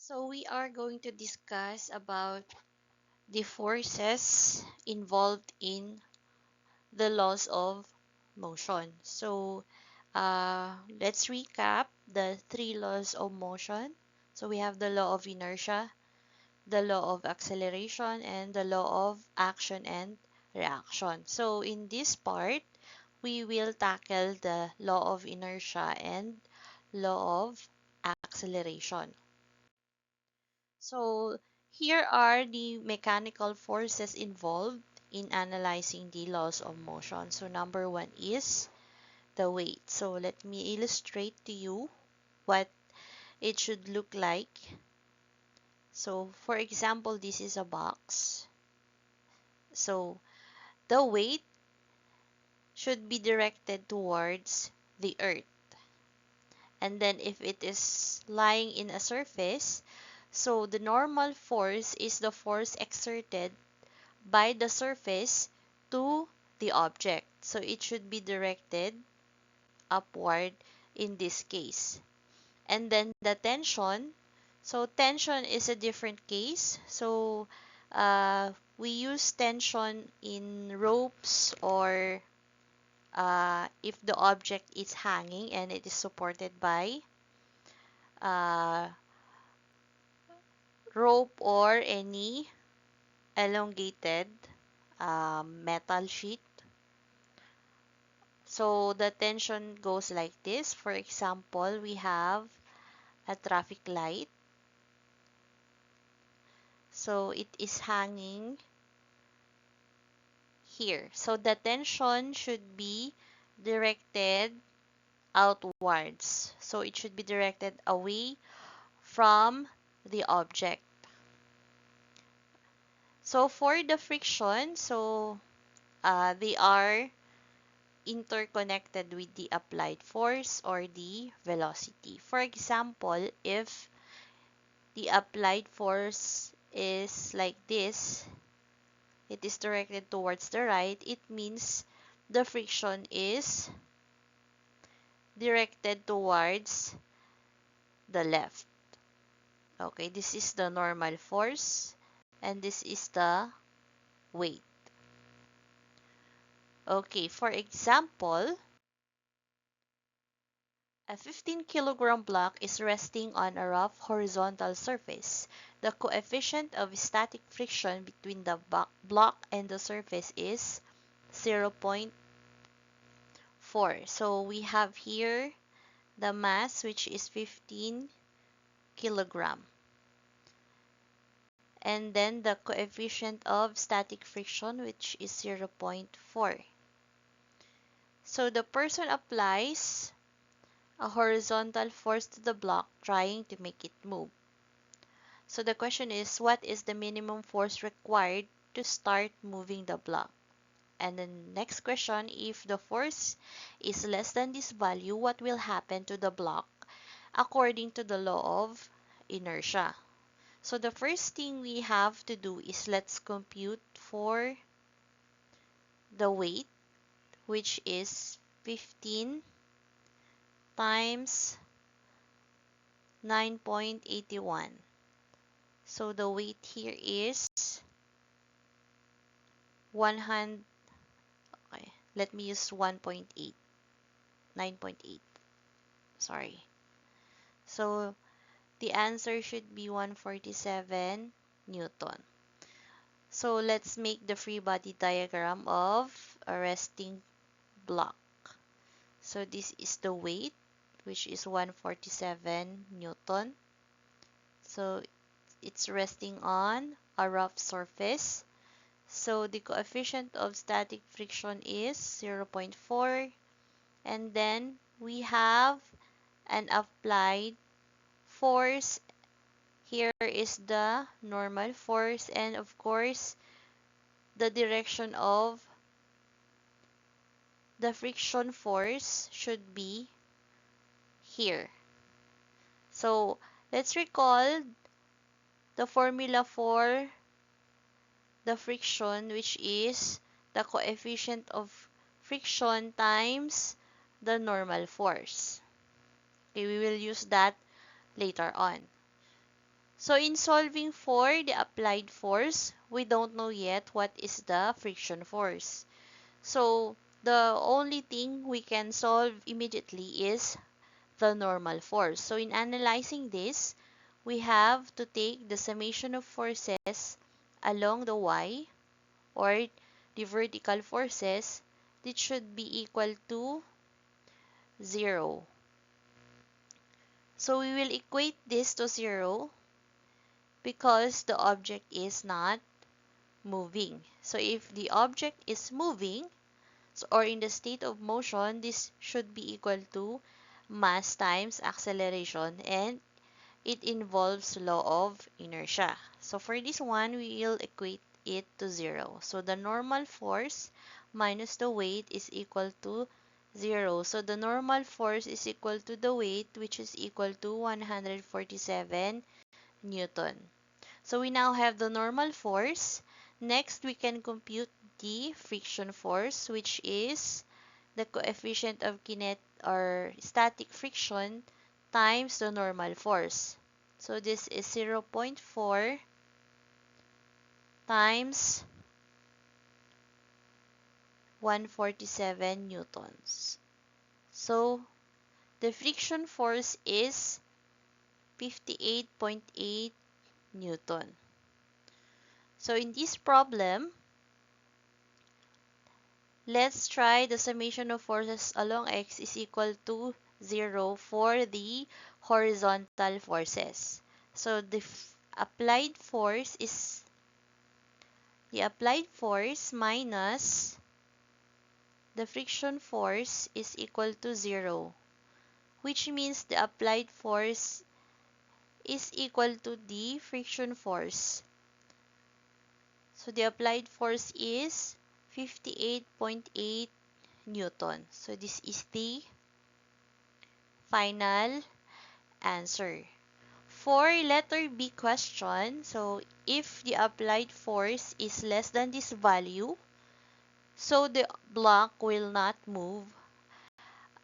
So we are going to discuss about the forces involved in the laws of motion. So let's recap the three laws of motion. So we have the law of inertia, the law of acceleration, and the law of action and reaction. So in this part, we will tackle the law of inertia and law of acceleration. So here are the mechanical forces involved in analyzing the laws of motion. So number one is the weight. So let me illustrate to you what it should look like. So for example, this is a box. So the weight should be directed towards the earth. And then if it is lying in a surface, so the normal force is the force exerted by the surface to the object. So it should be directed upward in this case. And then the tension. So tension is a different case. So we use tension in ropes or if the object is hanging and it is supported by uh, rope or any elongated metal sheet. So the tension goes like this. For example, we have a traffic light. So it is hanging here. So the tension should be directed outwards. So it should be directed away from the object. So for the friction, so they are interconnected with the applied force or the velocity. For example, if the applied force is like this, it is directed towards the right, it means the friction is directed towards the left. Okay, this is the normal force and this is the weight. Okay, for example, a 15-kilogram block is resting on a rough horizontal surface. The coefficient of static friction between the block and the surface is 0.4. So we have here the mass, which is 15 kilogram. And then the coefficient of static friction, which is 0.4. So the person applies a horizontal force to the block trying to make it move. So the question is, what is the minimum force required to start moving the block? And the next question, if the force is less than this value, what will happen to the block according to the law of inertia? So the first thing we have to do is let's compute for the weight, which is 15 times 9.81. So the weight here is 100. Okay, let me use 1.8, 9.8. Sorry. So the answer should be 147 Newton. So let's make the free body diagram of a resting block. So this is the weight, which is 147 Newton. So it's resting on a rough surface. So the coefficient of static friction is 0.4. And then we have an applied force. Here is the normal force, and of course, the direction of the friction force should be here. So let's recall the formula for the friction, which is the coefficient of friction times the normal force. Okay, we will use that later on. So in solving for the applied force, we don't know yet what is the friction force. So the only thing we can solve immediately is the normal force. So in analyzing this, we have to take the summation of forces along the y, or the vertical forces, that should be equal to 0. So we will equate this to 0 because the object is not moving. So if the object is moving, or in the state of motion, this should be equal to mass times acceleration, and it involves law of inertia. So for this one, we will equate it to 0. So the normal force minus the weight is equal to 0. So the normal force is equal to the weight, which is equal to 147 Newton. So we now have the normal force. Next, we can compute the friction force, which is the coefficient of kinetic or static friction times the normal force. So this is 0.4 times 147 newtons. So the friction force is 58.8 Newton. So in this problem, let's try the summation of forces along x is equal to 0 for the horizontal forces. So applied force is the applied force minus the friction force is equal to 0, which means the applied force is equal to the friction force. So the applied force is 58.8 Newton. So this is the final answer. For letter B question, so if the applied force is less than this value, so the block will not move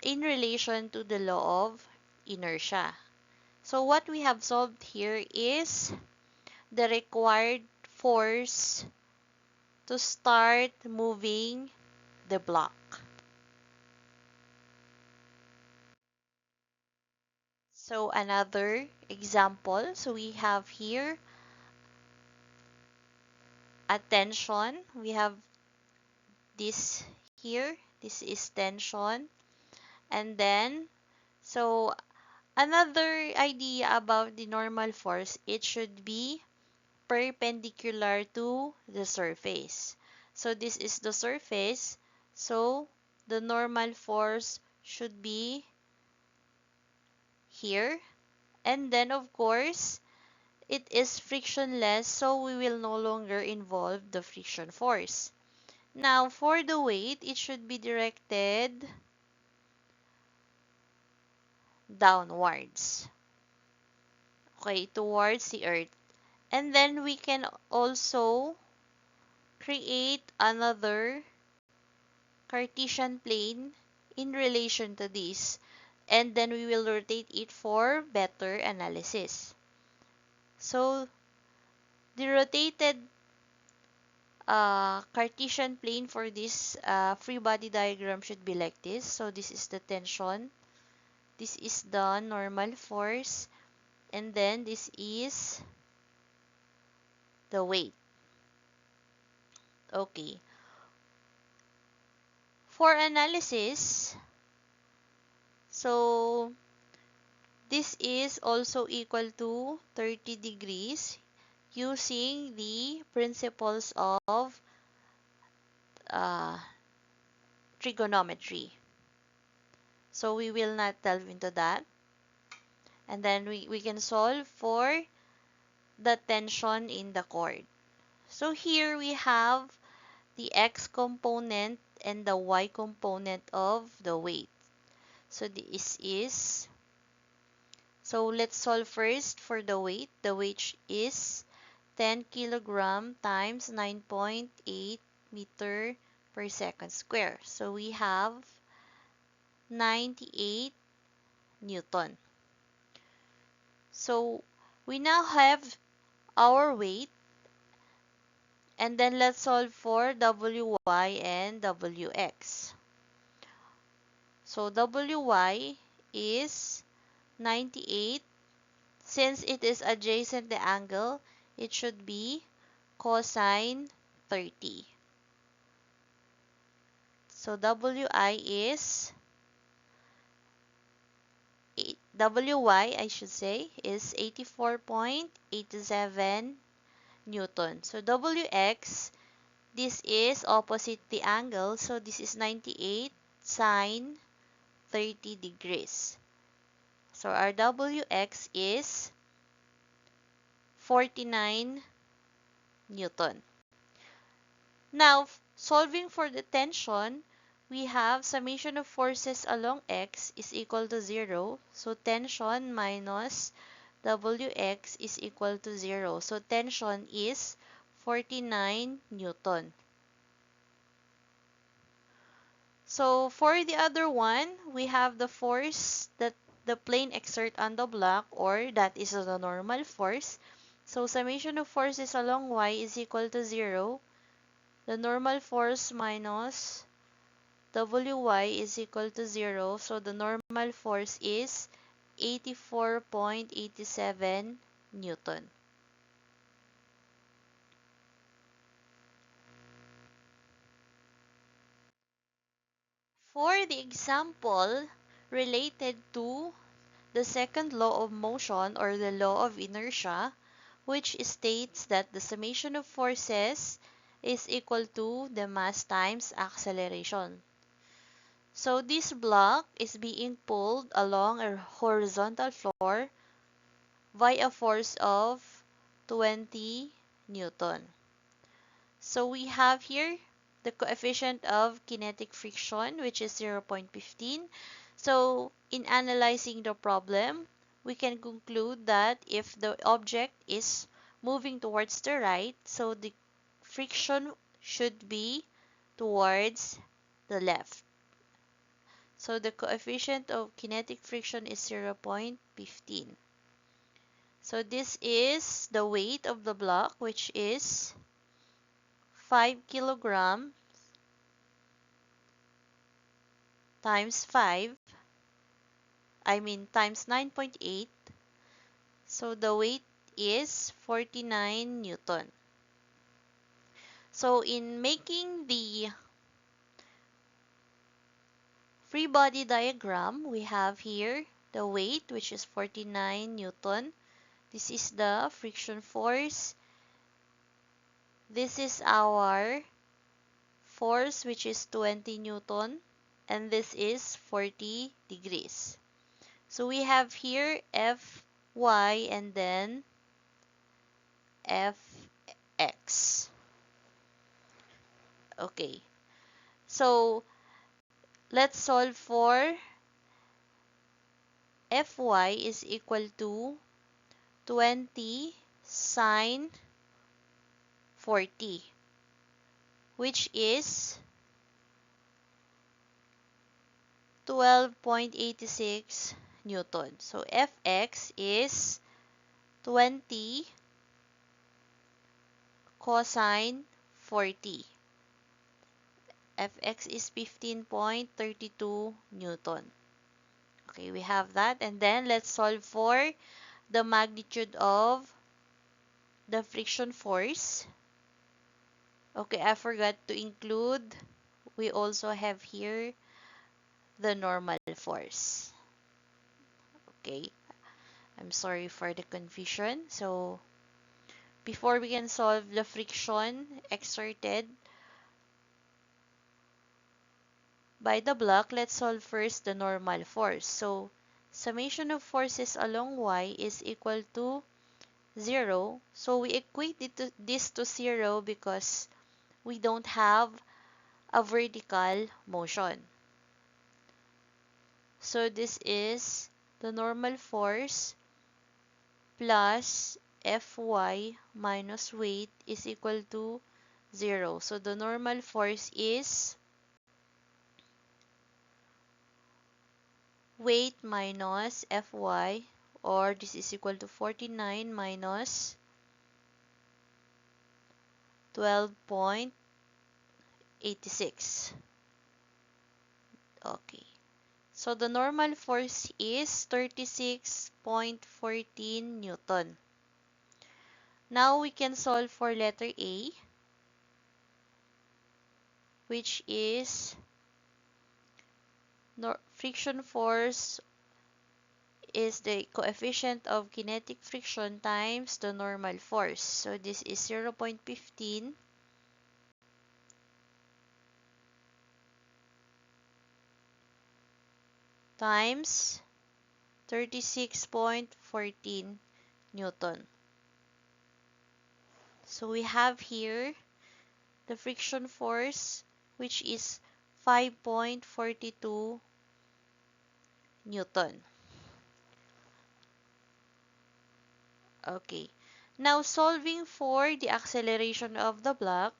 in relation to the law of inertia. So what we have solved here is the required force to start moving the block. So another example, so we have here a tension. We have this here. This is tension. And then, so another idea about the normal force, it should be perpendicular to the surface. So this is the surface. So the normal force should be here. And then of course, it is frictionless, so we will no longer involve the friction force. Now, for the weight, it should be directed downwards. Okay, towards the earth. And then we can also create another Cartesian plane in relation to this. And then we will rotate it for better analysis. So, the rotated Cartesian plane for this free body diagram should be like this. So this is the tension, this is the normal force, and then this is the weight. Okay. For analysis, so this is also equal to 30 degrees using the principles of uh, trigonometry. So we will not delve into that. And then we can solve for the tension in the cord. So here we have the x component and the y component of the weight. So this is, so let's solve first for the weight. The weight is 10 kilogram times 9.8 meter per second square. So we have 98 Newton. So We now have our weight, and then let's solve for Wy and Wx. So Wy is 98. Since it is adjacent the angle, it should be cosine 30. So Wi is Wy, I should say, is 84.87 Newton. So Wx, this is opposite the angle, so this is 98 sine 30 degrees. So our Wx is 49 Newton. Now, solving for the tension, we have summation of forces along x is equal to 0. So tension minus Wx is equal to 0. So tension is 49 Newton. So for the other one, we have the force that the plane exert on the block, or that is the normal force. So summation of forces along y is equal to 0. The normal force minus Wy is equal to 0. So the normal force is 84.87 Newton. For the example related to the second law of motion, or the law of inertia, which states that the summation of forces is equal to the mass times acceleration. So this block is being pulled along a horizontal floor via a force of 20 Newton. So we have here the coefficient of kinetic friction, which is 0.15. So in analyzing the problem, we can conclude that if the object is moving towards the right, so the friction should be towards the left. So the coefficient of kinetic friction is 0.15. So this is the weight of the block, which is 5 kilograms times times 9.8. So the weight is 49 Newton. So in making the free body diagram, we have here the weight, which is 49 Newton. This is the friction force. This is our force, which is 20 Newton. And this is 40 degrees. So we have here Fy and then Fx. Okay. So let's solve for Fy is equal to 20 sine 40, which is 12.86 Newton. So Fx is 20 cosine 40. Fx is 15.32 Newton. Okay, we have that. And then let's solve for the magnitude of the friction force. Okay, I forgot to include, we also have here the normal force. Okay, I'm sorry for the confusion. So before we can solve the friction exerted by the block, let's solve first the normal force. So summation of forces along y is equal to 0. So we equate this to 0 because we don't have a vertical motion. So this is the normal force plus Fy minus weight is equal to 0. So the normal force is weight minus Fy, or this is equal to 49 minus 12.86. Okay. So the normal force is 36.14 Newton. Now we can solve for letter A, which is friction force is the coefficient of kinetic friction times the normal force. So this is 0.15 times 36.14 Newton. So we have here the friction force, which is 5.42 Newton. Okay. Now, solving for the acceleration of the block,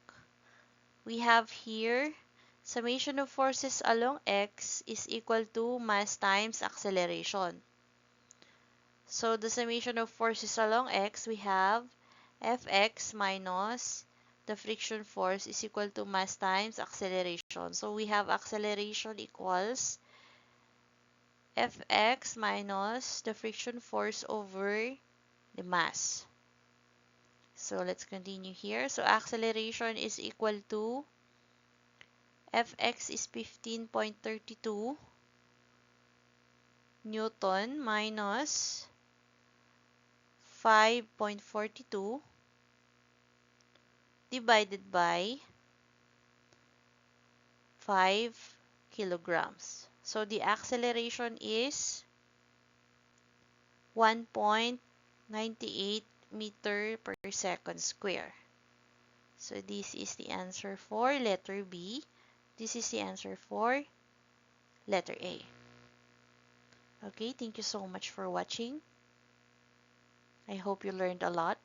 we have here summation of forces along x is equal to mass times acceleration. So, the summation of forces along x, we have Fx minus the friction force is equal to mass times acceleration. So, we have acceleration equals Fx minus the friction force over the mass. So, let's continue here. So, acceleration is equal to Fx is 15.32 Newton minus 5.42 divided by 5 kilograms. So, the acceleration is 1.98 meter per second square. So, this is the answer for letter B. This is the answer for letter A. Okay, thank you so much for watching. I hope you learned a lot.